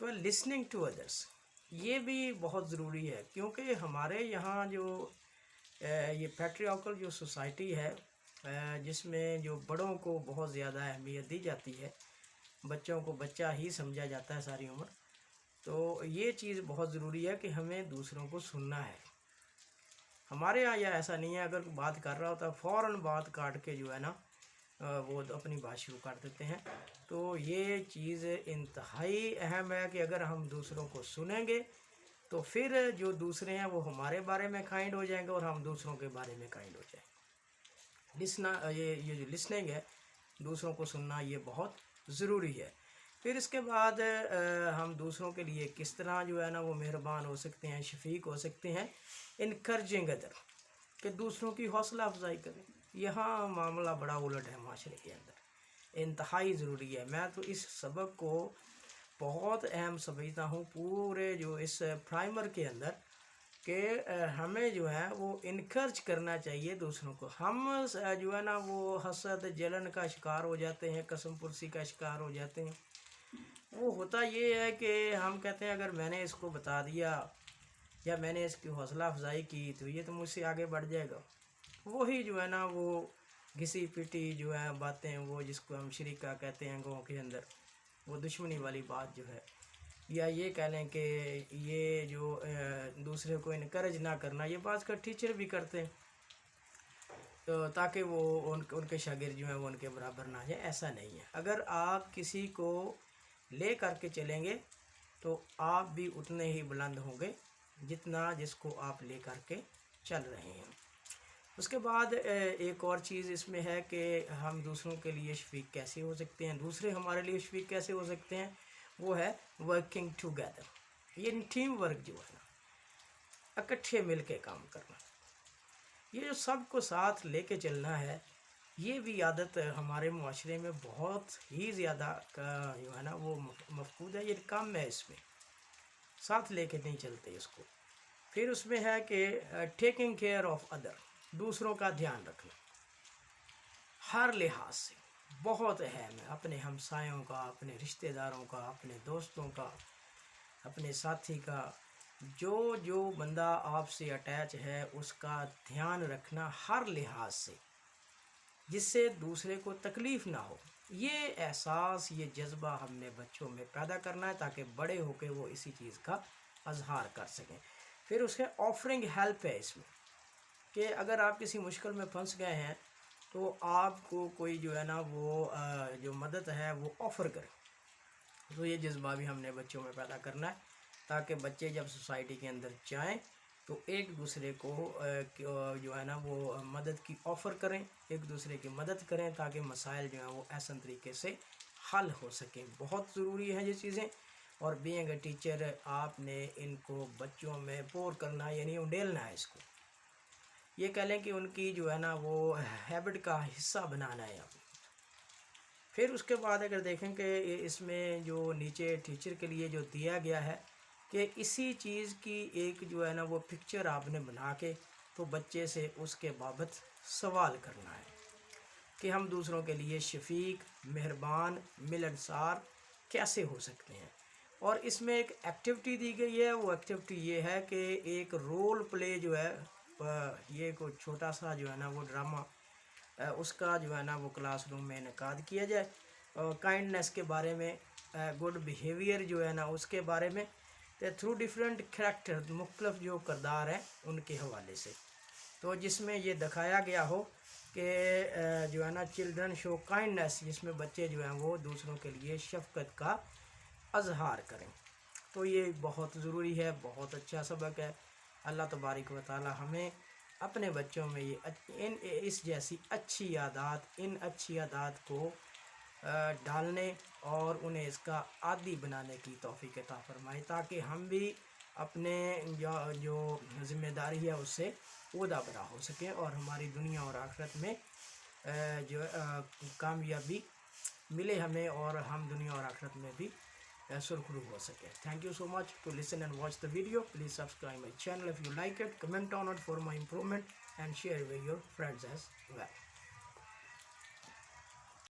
کے بعد listening to others, یہ بھی بہت ضروری ہے، کیونکہ ہمارے یہاں جو یہ پیٹریارکل جو سوسائٹی ہے جس میں جو بڑوں کو بہت زیادہ اہمیت دی جاتی ہے، بچوں کو بچہ ہی سمجھا جاتا ہے ساری عمر، تو یہ چیز بہت ضروری ہے کہ ہمیں دوسروں کو سننا ہے۔ ہمارے یہاں یہ ایسا نہیں ہے، اگر بات کر رہا ہوتا ہے فوراً بات کاٹ کے جو ہے نا وہ اپنی بات شروع کر دیتے ہیں۔ تو یہ چیز انتہائی اہم ہے کہ اگر ہم دوسروں کو سنیں گے تو پھر جو دوسرے ہیں وہ ہمارے بارے میں کائنڈ ہو جائیں گے اور ہم دوسروں کے بارے میں کائنڈ ہو جائیں گے۔ یہ جو لسننگ ہے، دوسروں کو سننا، یہ بہت ضروری ہے۔ پھر اس کے بعد ہم دوسروں کے لیے کس طرح جو ہے نا وہ مہربان ہو سکتے ہیں، شفیق ہو سکتے ہیں۔ انکرجنگ ادر، کہ دوسروں کی حوصلہ افزائی کریں۔ یہاں معاملہ بڑا الٹ ہے معاشرے کے اندر، انتہائی ضروری ہے۔ میں تو اس سبق کو بہت اہم سمجھتا ہوں پورے جو اس پرائمر کے اندر، کہ ہمیں جو ہے وہ انکرج کرنا چاہیے دوسروں کو۔ ہم جو ہے نا وہ حسد جلن کا شکار ہو جاتے ہیں، قسم پرسی کا شکار ہو جاتے ہیں۔ وہ ہوتا یہ ہے کہ ہم کہتے ہیں اگر میں نے اس کو بتا دیا یا میں نے اس کی حوصلہ افزائی کی تو یہ تو مجھ سے آگے بڑھ جائے گا۔ وہی جو ہے نا وہ گھسی پٹی جو ہے باتیں، وہ جس کو ہم شریکہ کہتے ہیں گاؤں کے اندر، وہ دشمنی والی بات جو ہے، یا یہ کہہ لیں کہ یہ جو دوسرے کو انکریج نہ کرنا، یہ بات کا ٹیچر بھی کرتے ہیں تو تاکہ وہ ان کے شاگرد جو ہیں وہ ان کے برابر نہ جائیں۔ ایسا نہیں ہے، اگر آپ کسی کو لے کر کے چلیں گے تو آپ بھی اتنے ہی بلند ہوں گے جتنا جس کو آپ لے کر کے چل رہے ہیں۔ اس کے بعد ایک اور چیز اس میں ہے کہ ہم دوسروں کے لیے شفیق کیسے ہو سکتے ہیں، دوسرے ہمارے لیے شفیق کیسے ہو سکتے ہیں، وہ ہے ورکنگ ٹوگیدر۔ یہ ٹیم ورک جو ہے نا، اکٹھے مل کے کام کرنا، یہ جو سب کو ساتھ لے کے چلنا ہے، یہ بھی عادت ہمارے معاشرے میں بہت ہی زیادہ جو ہے نا وہ مفقود ہے۔ یہ کام ہے، اس میں ساتھ لے کے نہیں چلتے اس کو۔ پھر اس میں ہے کہ ٹیکنگ کیئر آف ادر، دوسروں کا دھیان رکھنا ہر لحاظ سے بہت اہم ہے۔ اپنے ہمسایوں کا، اپنے رشتہ داروں کا، اپنے دوستوں کا، اپنے ساتھی کا، جو بندہ آپ سے اٹیچ ہے اس کا دھیان رکھنا ہر لحاظ سے، جس سے دوسرے کو تکلیف نہ ہو۔ یہ احساس، یہ جذبہ ہم نے بچوں میں پیدا کرنا ہے تاکہ بڑے ہو کے وہ اسی چیز کا اظہار کر سکیں۔ پھر اس کے آفرنگ ہیلپ ہے اس میں، کہ اگر آپ کسی مشکل میں پھنس گئے ہیں تو آپ کو کوئی جو ہے نا وہ جو مدد ہے وہ آفر کرے۔ تو یہ جذبہ بھی ہم نے بچوں میں پیدا کرنا ہے تاکہ بچے جب سوسائٹی کے اندر جائیں تو ایک دوسرے کو جو ہے نا وہ مدد کی آفر کریں، ایک دوسرے کی مدد کریں تاکہ مسائل جو ہیں وہ احسن طریقے سے حل ہو سکیں۔ بہت ضروری ہیں یہ چیزیں، اور بینگ اے ٹیچر آپ نے ان کو بچوں میں پور کرنا، یعنی انڈیلنا ہے اس کو، یہ کہہ لیں کہ ان کی جو ہے نا وہ ہیبٹ کا حصہ بنانا ہے آپ۔ پھر اس کے بعد اگر دیکھیں کہ اس میں جو نیچے ٹیچر کے لیے جو دیا گیا ہے کہ اسی چیز کی ایک جو ہے نا وہ پکچر آپ نے بنا کے تو بچے سے اس کے بابت سوال کرنا ہے کہ ہم دوسروں کے لیے شفیق، مہربان، ملنسار کیسے ہو سکتے ہیں۔ اور اس میں ایک ایکٹیویٹی دی گئی ہے، وہ ایکٹیویٹی یہ ہے کہ ایک رول پلے جو ہے، یہ کوئی چھوٹا سا جو ہے نا وہ ڈرامہ، اس کا جو ہے نا وہ کلاس روم میں انعقاد کیا جائے، کائنڈنیس کے بارے میں، گڈ بیہیویئر جو ہے نا اس کے بارے میں، تھرو ڈیفرنٹ کریکٹر، مختلف جو کردار ہیں ان کے حوالے سے، تو جس میں یہ دکھایا گیا ہو کہ جو ہے نا چلڈرن شو کائنڈنیس، جس میں بچے جو ہیں وہ دوسروں کے لیے شفقت کا اظہار کریں۔ تو یہ بہت ضروری ہے، بہت اچھا سبق ہے۔ اللہ تبارک و تعالی ہمیں اپنے بچوں میں اس جیسی اچھی عادات، ان اچھی عادات کو ڈالنے اور انہیں اس کا عادی بنانے کی توفیق عطا فرمائے تاکہ ہم بھی اپنے جو ذمہ داری ہے اس سے عہدہ برا ہو سکیں اور ہماری دنیا اور آخرت میں جو کامیابی ملے ہمیں، اور ہم دنیا اور آخرت میں بھی سرخرو ہو سکے۔ Thank you so much to listen and watch the video. Please subscribe my channel if you like it. Comment on it for my improvement and share with your friends as well.